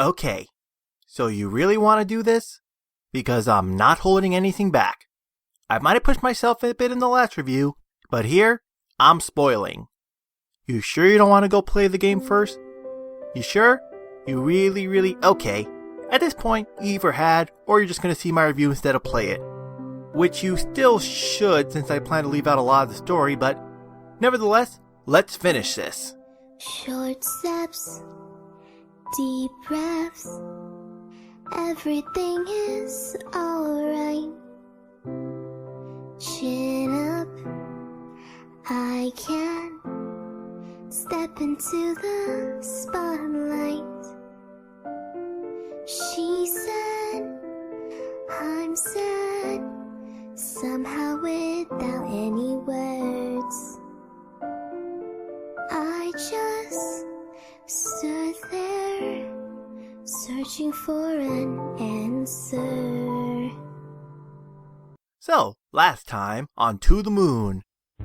Okay, so you really want to do this? Because I'm not holding anything back. I might have pushed myself a bit in the last review, but here, I'm spoiling. You sure you don't want to go play the game first? You sure? You really... Okay. At this point, you either had, or you're just going to see my review instead of play it. Which you still should, since I plan to leave out a lot of the story, but nevertheless, let's finish this. Short steps, deep breaths, everything is alright. Chin up, I can step into the spotlight. She said, I'm sad, somehow without any words. I just stood there, searching for an answer. So, last time, on To the Moon,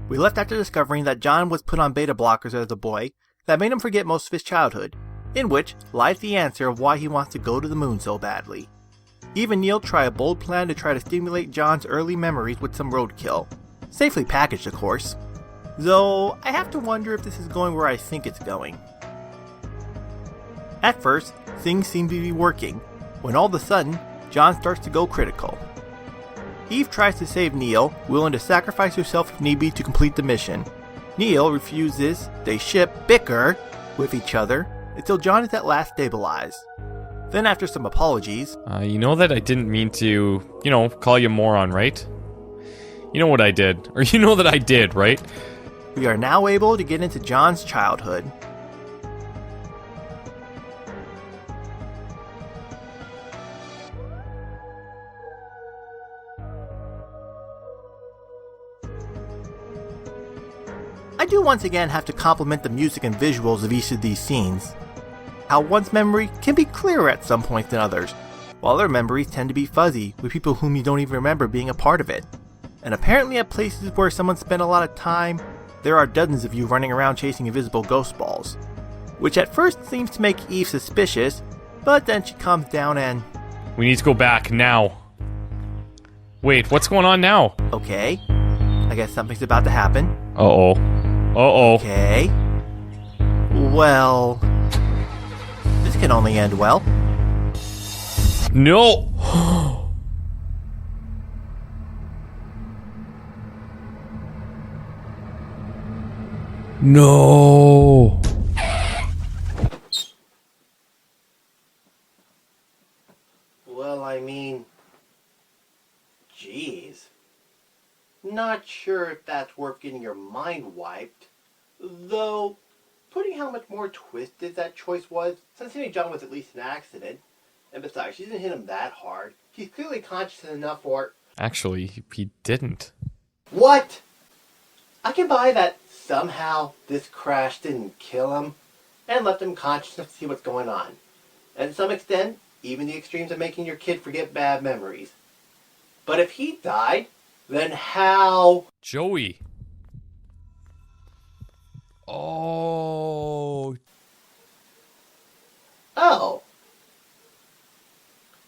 we left after discovering that John was put on beta blockers as a boy that made him forget most of his childhood, in which lies the answer of why he wants to go to the moon so badly. Eve and Neil try a bold plan to try to stimulate John's early memories with some roadkill. Safely packaged, of course. Though, I have to wonder if this is going where I think it's going. At first, things seem to be working, when all of a sudden, John starts to go critical. Eve tries to save Neil, willing to sacrifice herself if need be to complete the mission. Neil refuses, they bicker with each other, until John is at last stabilized. Then after some apologies... You know that I didn't mean to, call you moron, right? You know what I did. Or you know that I did, right? We are now able to get into John's childhood. I do once again have to compliment the music and visuals of each of these scenes. How one's memory can be clearer at some points than others, while other memories tend to be fuzzy with people whom you don't even remember being a part of it. And apparently at places where someone spent a lot of time, there are dozens of you running around chasing invisible ghost balls. Which at first seems to make Eve suspicious, but then she calms down and... We need to go back, now. Wait, what's going on now? Okay, I guess something's about to happen. Uh-oh. Uh-oh. Okay. Well... this can only end well. No! No! Well, I mean... Jeez. Not sure if that's worth getting your mind wiped. Though, putting how much more twisted that choice was, since hitting John was at least an accident. And besides, she didn't hit him that hard. He's clearly conscious enough for... Actually, he didn't. What? I can buy that somehow this crash didn't kill him, and left him conscious enough to see what's going on. And to some extent, even the extremes of making your kid forget bad memories. But if he died, then how... Joey. Oh. Oh.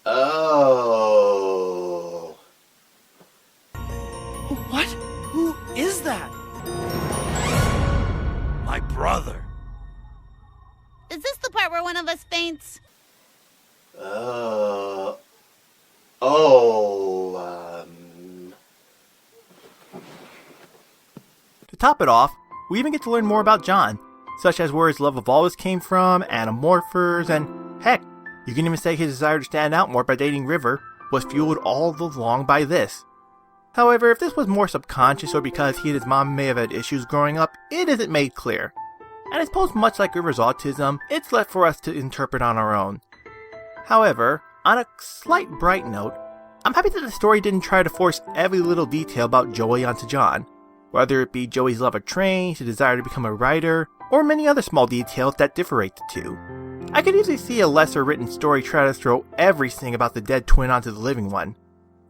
Oh. What? Who is that? My brother. Is this the part where one of us faints? To top it off, we even get to learn more about John, such as where his love of Wallace came from, anamorphers, and heck, you can even say his desire to stand out more by dating River was fueled all along by this. However, if this was more subconscious or because he and his mom may have had issues growing up, it isn't made clear. And I suppose much like River's autism, it's left for us to interpret on our own. However, on a slight bright note, I'm happy that the story didn't try to force every little detail about Joey onto John, whether it be Joey's love of trains, his desire to become a writer, or many other small details that differentiate the two. I could easily see a lesser written story try to throw everything about the dead twin onto the living one.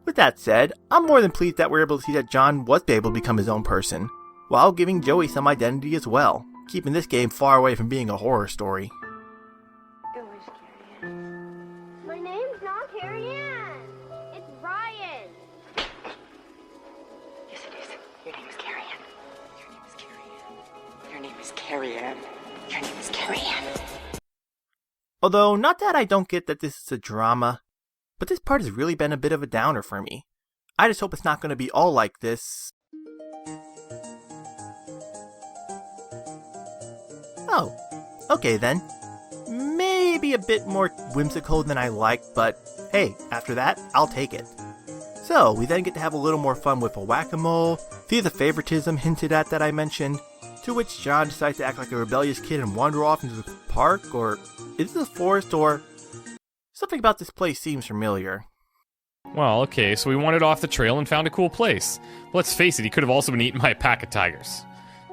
With that said, I'm more than pleased that we're able to see that John was able to become his own person, while giving Joey some identity as well, keeping this game far away from being a horror story. It was curious. My name's not Carrie Ann. It's Ryan. Yes, it is. Your name is Carrie Ann. Your name is Carrie Ann. Your name is Carrie Ann. Your name is Carrie Ann. Although, not that I don't get that this is a drama, but this part has really been a bit of a downer for me. I just hope it's not going to be all like this. Oh, okay then. Maybe a bit more whimsical than I like, but hey, after that, I'll take it. So, we then get to have a little more fun with a whack-a-mole, see the favoritism hinted at that I mentioned, to which John decides to act like a rebellious kid and wander off into the park, or is it a forest, or... Something about this place seems familiar. Well, okay, so we wandered off the trail and found a cool place. Let's face it, he could have also been eaten by a pack of tigers.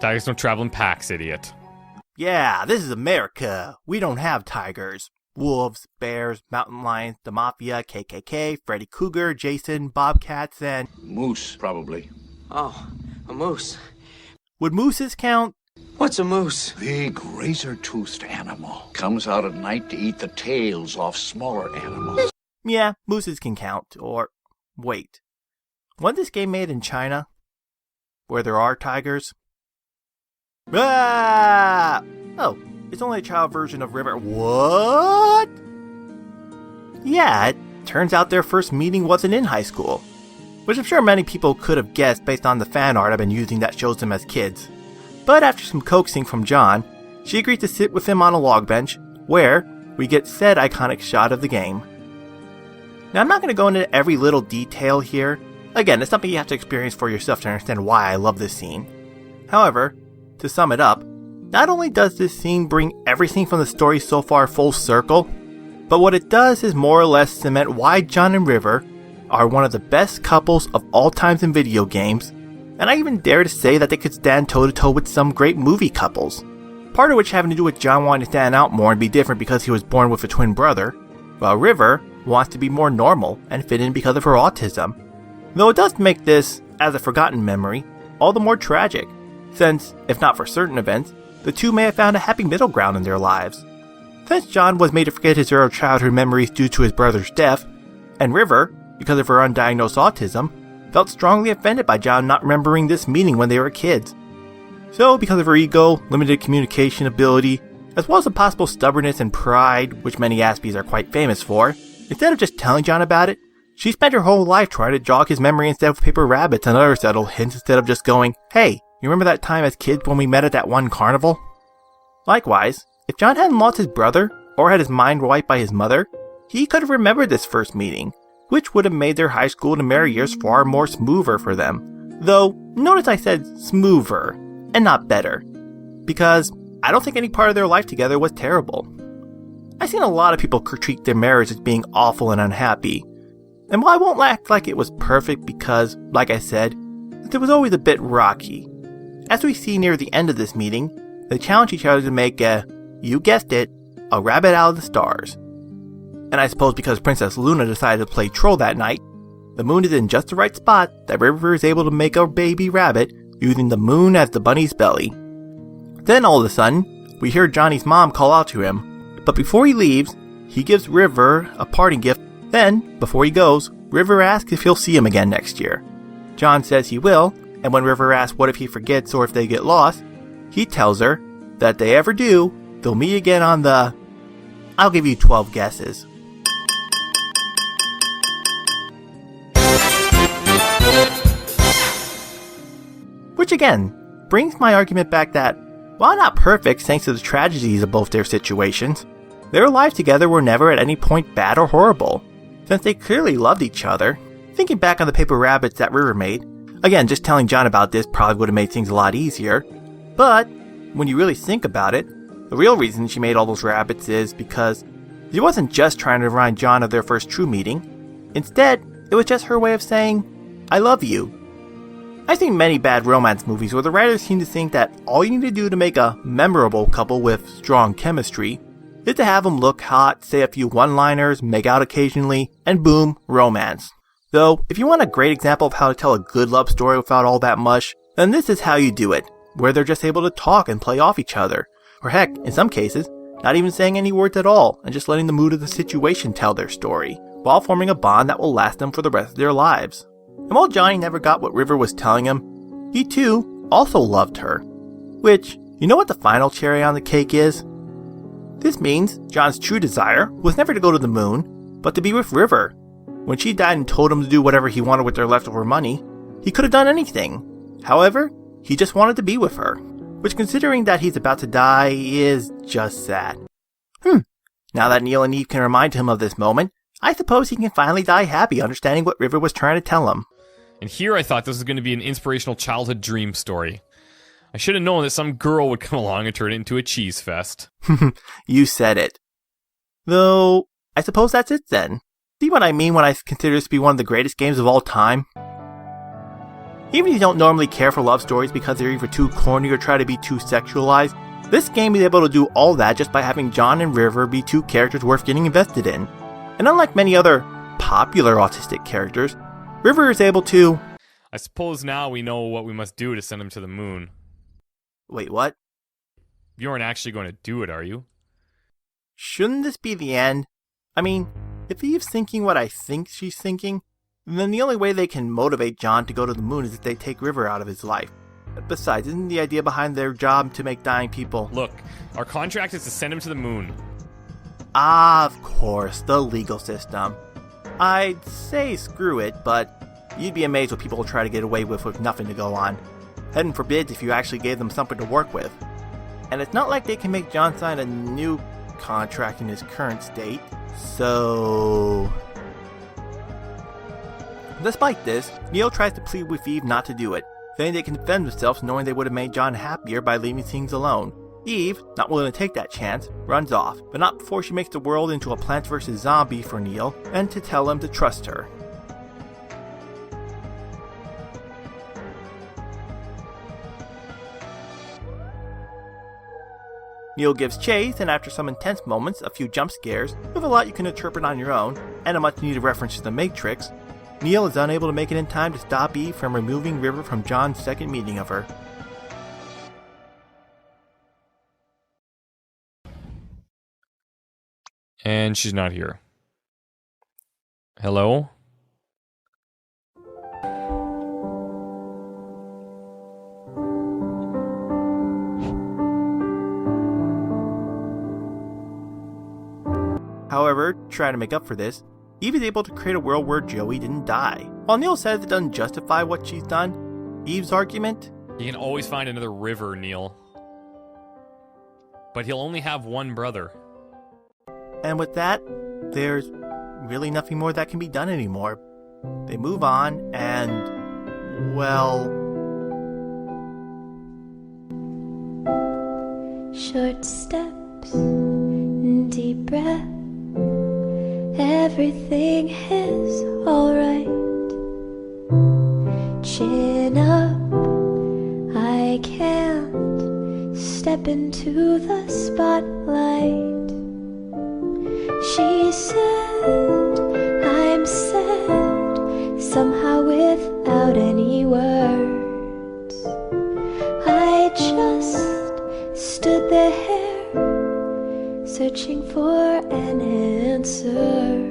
Tigers don't travel in packs, idiot. Yeah, this is America. We don't have tigers. Wolves, bears, mountain lions, the mafia, KKK, Freddy Cougar, Jason, bobcats, and... Moose, probably. Oh, a moose. Would mooses count? What's a moose? Big, razor-toothed animal. Comes out at night to eat the tails off smaller animals. Yeah, mooses can count. Or, wait. Wasn't this game made in China? Where there are tigers? Ah! Oh, it's only a child version of River. What? Yeah, it turns out their first meeting wasn't in high school. Which I'm sure many people could have guessed based on the fan art I've been using that shows them as kids. But after some coaxing from John, she agreed to sit with him on a log bench, where we get said iconic shot of the game. Now I'm not going to go into every little detail here. Again, it's something you have to experience for yourself to understand why I love this scene. However, to sum it up, not only does this scene bring everything from the story so far full circle, but what it does is more or less cement why John and River are one of the best couples of all times in video games, and I even dare to say that they could stand toe-to-toe with some great movie couples. Part of which having to do with John wanting to stand out more and be different because he was born with a twin brother, while River wants to be more normal and fit in because of her autism. Though it does make this, as a forgotten memory, all the more tragic, since, if not for certain events, the two may have found a happy middle ground in their lives. Since John was made to forget his early childhood memories due to his brother's death, and River, because of her undiagnosed autism, felt strongly offended by John not remembering this meeting when they were kids. So, because of her ego, limited communication ability, as well as the possible stubbornness and pride, which many Aspies are quite famous for, instead of just telling John about it, she spent her whole life trying to jog his memory instead with paper rabbits and other subtle hints instead of just going, "Hey, you remember that time as kids when we met at that one carnival?" Likewise, if John hadn't lost his brother, or had his mind wiped by his mother, he could have remembered this first meeting, which would have made their high school to marry years far more smoother for them. Though, notice I said smoother, and not better, because I don't think any part of their life together was terrible. I've seen a lot of people critique their marriage as being awful and unhappy, and while I won't act like it was perfect because, like I said, it was always a bit rocky. As we see near the end of this meeting, they challenge each other to make you guessed it, a rabbit out of the stars. And I suppose because Princess Luna decided to play troll that night, the moon is in just the right spot that River is able to make a baby rabbit using the moon as the bunny's belly. Then all of a sudden, we hear Johnny's mom call out to him, but before he leaves, he gives River a parting gift. Then, before he goes, River asks if he'll see him again next year. John says he will, and when River asks what if he forgets or if they get lost, he tells her that if they ever do, they'll meet again on the... I'll give you 12 guesses. Which again, brings my argument back that, while not perfect thanks to the tragedies of both their situations, their lives together were never at any point bad or horrible, since they clearly loved each other. Thinking back on the paper rabbits that River made, again, just telling John about this probably would have made things a lot easier, but when you really think about it, the real reason she made all those rabbits is because she wasn't just trying to remind John of their first true meeting. Instead, it was just her way of saying, "I love you." I've seen many bad romance movies where the writers seem to think that all you need to do to make a memorable couple with strong chemistry is to have them look hot, say a few one-liners, make out occasionally, and boom, romance. Though, if you want a great example of how to tell a good love story without all that mush, then this is how you do it, where they're just able to talk and play off each other. Or heck, in some cases, not even saying any words at all, and just letting the mood of the situation tell their story, while forming a bond that will last them for the rest of their lives. And while Johnny never got what River was telling him, he too also loved her. Which, you know what the final cherry on the cake is? This means John's true desire was never to go to the moon, but to be with River. When she died and told him to do whatever he wanted with their leftover money, he could have done anything. However, he just wanted to be with her, which, considering that he's about to die, is just sad. Now that Neil and Eve can remind him of this moment, I suppose he can finally die happy understanding what River was trying to tell him. And here I thought this was going to be an inspirational childhood dream story. I should have known that some girl would come along and turn it into a cheese fest. You said it. Though, I suppose that's it then. See what I mean when I consider this to be one of the greatest games of all time? Even if you don't normally care for love stories because they're either too corny or try to be too sexualized, this game is able to do all that just by having John and River be two characters worth getting invested in. And unlike many other popular autistic characters, River is able to... I suppose now we know what we must do to send him to the moon. Wait, what? You aren't actually going to do it, are you? Shouldn't this be the end? I mean, if Eve's thinking what I think she's thinking, then the only way they can motivate John to go to the moon is if they take River out of his life. Besides, isn't the idea behind their job to make dying people... Look, our contract is to send him to the moon. Ah, of course, the legal system. I'd say screw it, but you'd be amazed what people will try to get away with nothing to go on. Heaven forbid if you actually gave them something to work with. And it's not like they can make John sign a new contract in his current state, so... Despite this, Neil tries to plead with Eve not to do it, saying they can defend themselves knowing they would have made John happier by leaving things alone. Eve, not willing to take that chance, runs off, but not before she makes the world into a Plants vs. Zombie for Neil, and to tell him to trust her. Neil gives chase, and after some intense moments, a few jump scares, with a lot you can interpret on your own, and a much needed reference to the Matrix, Neil is unable to make it in time to stop Eve from removing River from John's second meeting of her. And she's not here. Hello? However, trying to make up for this, Eve is able to create a world where Joey didn't die. While Neil says it doesn't justify what she's done, Eve's argument... You can always find another River, Neil. But he'll only have one brother. And with that, there's really nothing more that can be done anymore. They move on, and... well... Short steps, deep breath. Everything is alright. Chin up, I can't step into the spotlight. She said, I'm sad, somehow without any words. I just stood there, searching for an answer.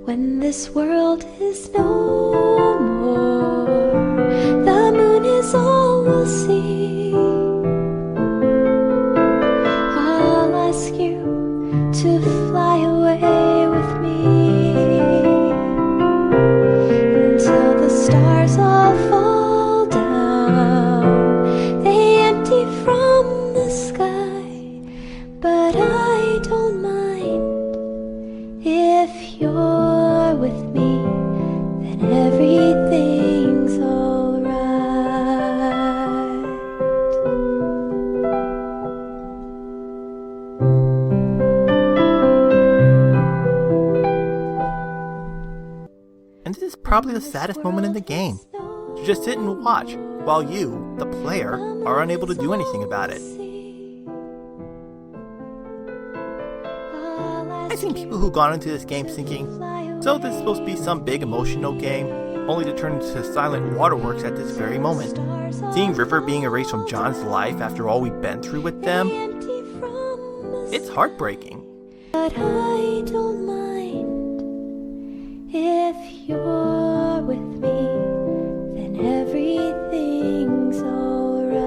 When this world is no more, the moon is all we'll see. I'll ask you to fly away with me until the stars all fall down. They empty from the sky, but I don't mind if you're with me, then everything's alright. And this is probably the saddest moment in the game. To just sit and watch, while you, the player, are unable to do anything about it. I've seen people who've gone into this game thinking, so this is supposed to be some big emotional game, only to turn into silent waterworks at this very moment. Seeing River being erased from John's life after all we've been through with them, It's heartbreaking. But I don't mind if you're with me, then everything's alright.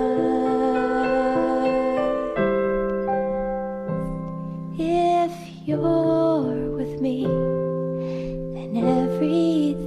If you're with me, then everything's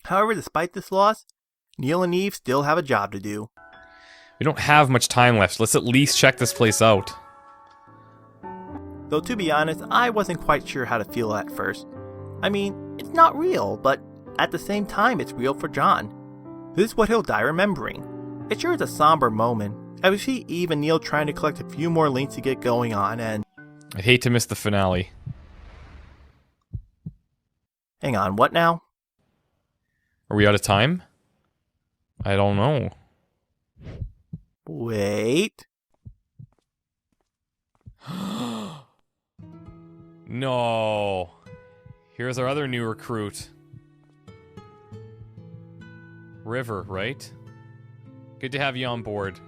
However, despite this loss, Neil and Eve still have a job to do. We don't have much time left. Let's at least check this place out. Though to be honest, I wasn't quite sure how to feel at first. I mean, it's not real, but at the same time it's real for John. This is what he'll die remembering. It sure is a somber moment, as we see Eve and Neil trying to collect a few more links to get going on, and... I'd hate to miss the finale. Hang on, what now? Are we out of time? I don't know. Wait... No. Here's our other new recruit. River, right? Good to have you on board.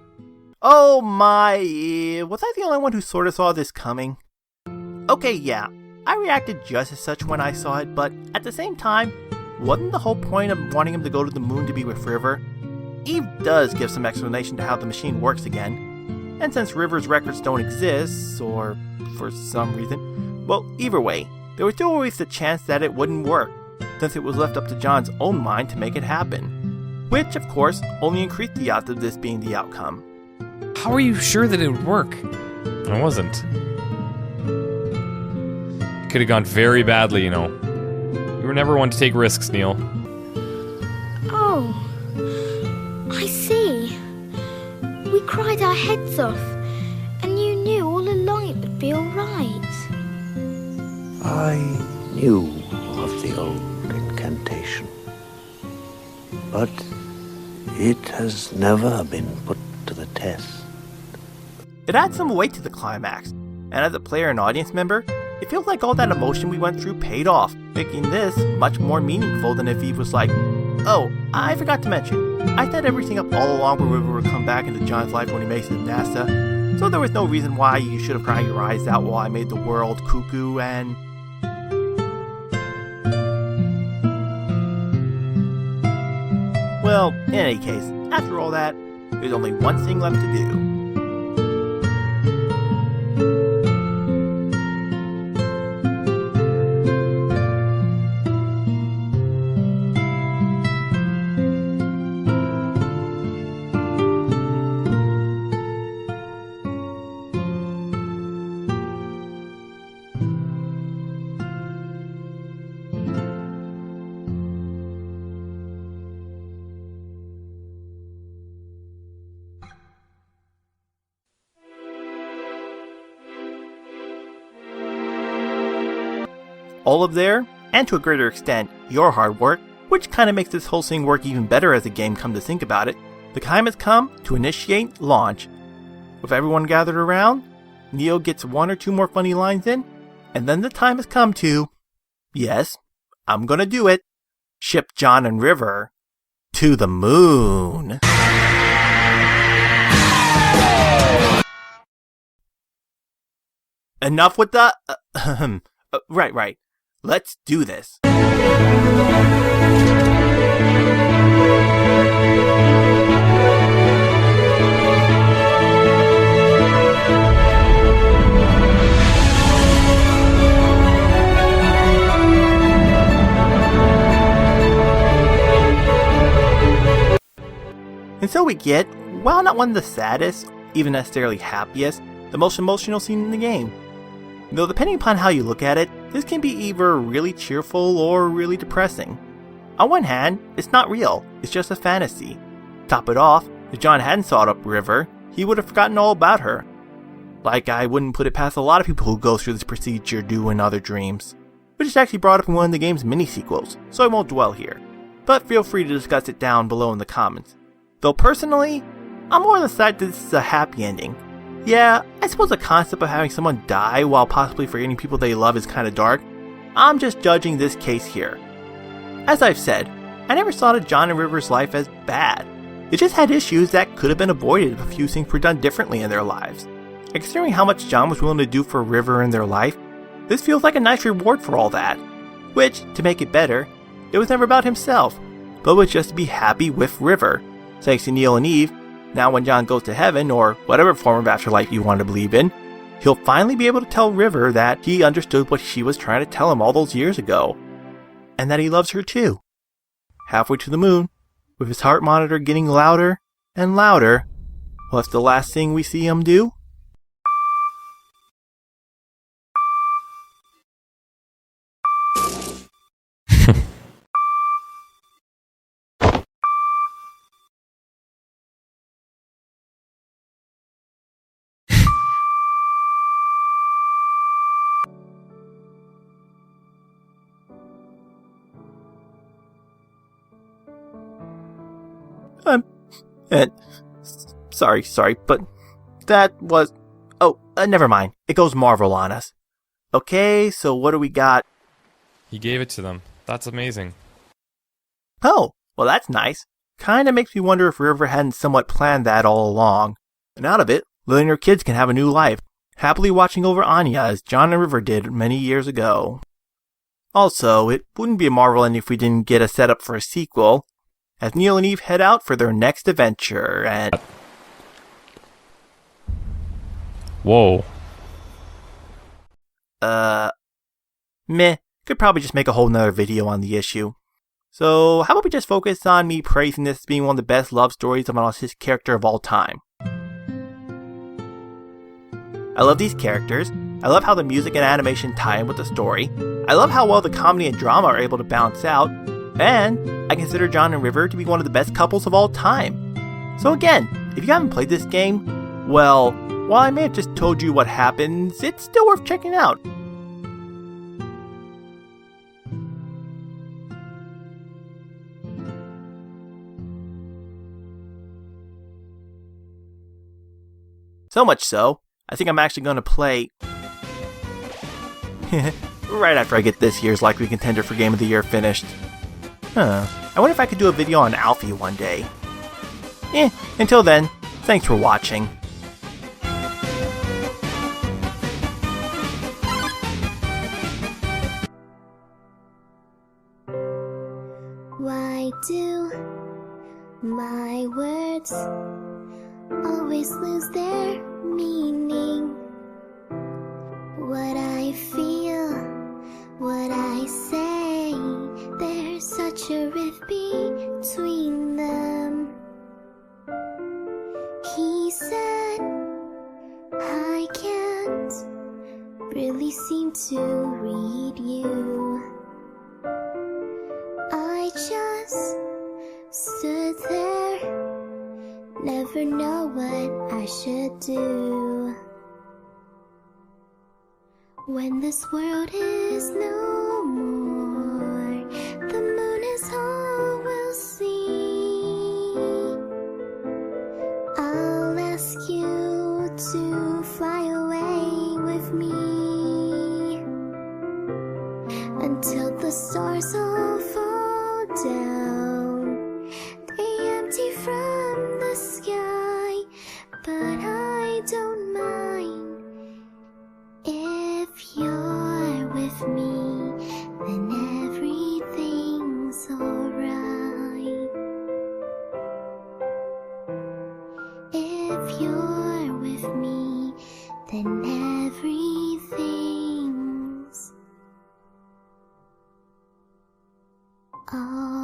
Oh my... Was I the only one who sort of saw this coming? Okay, yeah, I reacted just as such when I saw it, but at the same time, wasn't the whole point of wanting him to go to the moon to be with River? Eve does give some explanation to how the machine works again, and since River's records don't exist, or for some reason, well, either way, there was still always the chance that it wouldn't work, since it was left up to John's own mind to make it happen. Which, of course, only increased the odds of this being the outcome. How are you sure that it would work? I wasn't. It could have gone very badly, you know. You were never one to take risks, Neil. Oh, I see. We cried our heads off, and you knew all along it would be all right. I knew of the old incantation, but it has never been put to the test. It adds some weight to the climax, and as a player and audience member, it feels like all that emotion we went through paid off, making this much more meaningful than if Eve was like, oh, I forgot to mention, I set everything up all along where River would come back into John's life when he makes it to NASA, so there was no reason why you should have cried your eyes out while I made the world cuckoo and... Well, in any case, after all that, there's only one thing left to do. All of their, and to a greater extent, your hard work, which kinda makes this whole thing work even better as a game come to think about it, the time has come to initiate launch. With everyone gathered around, Neo gets one or two more funny lines in, and then the time has come to, yes, I'm gonna do it, ship John and River to the moon. Enough with the... right. Let's do this. And so we get, while not one of the saddest, even necessarily happiest, the most emotional scene in the game. Though depending upon how you look at it, this can be either really cheerful or really depressing. On one hand, it's not real, it's just a fantasy. Top it off, if John hadn't sought up River, he would have forgotten all about her. Like I wouldn't put it past a lot of people who go through this procedure do in other dreams, which is actually brought up in one of the game's mini-sequels, so I won't dwell here. But feel free to discuss it down below in the comments. Though personally, I'm more on the side that this is a happy ending. Yeah, I suppose the concept of having someone die while possibly forgetting people they love is kinda dark. I'm just judging this case here. As I've said, I never saw John and River's life as bad. It just had issues that could have been avoided if a few things were done differently in their lives. And considering how much John was willing to do for River in their life, this feels like a nice reward for all that. Which, to make it better, it was never about himself, but was just to be happy with River. Thanks to Neil and Eve, now when John goes to heaven, or whatever form of afterlife you want to believe in, he'll finally be able to tell River that he understood what she was trying to tell him all those years ago. And that he loves her too. Halfway to the moon, with his heart monitor getting louder and louder, what's the last thing we see him do? Sorry, but that was... never mind. It goes Marvel on us. Okay, so what do we got? He gave it to them. That's amazing. Oh, well that's nice. Kinda makes me wonder if River hadn't somewhat planned that all along. And out of it, Lily and her kids can have a new life, happily watching over Anya as John and River did many years ago. Also, it wouldn't be a Marvel ending if we didn't get a setup for a sequel, as Neil and Eve head out for their next adventure, and... Whoa. Meh. Could probably just make a whole nother video on the issue. So, how about we just focus on me praising this as being one of the best love stories of an autistic character of all time. I love these characters, I love how the music and animation tie in with the story, I love how well the comedy and drama are able to balance out, and I consider John and River to be one of the best couples of all time. So again, if you haven't played this game, well, while I may have just told you what happens, it's still worth checking out. So much so, I think I'm actually going to play... right after I get this year's likely contender for Game of the Year finished. I wonder if I could do a video on Alfie one day. Until then, thanks for watching. Why do my words always lose their meaning? What I feel, what I say, there's such a rift between them. He said, I can't really seem to read you. I just stood there, never know what I should do. When this world is no more, the moon is all we'll see. I'll ask you to fly away with me until the stars all fall down. They empty from the sky, but I don't mind. If you're with me, then everything's alright. If you're with me, then everything's alright.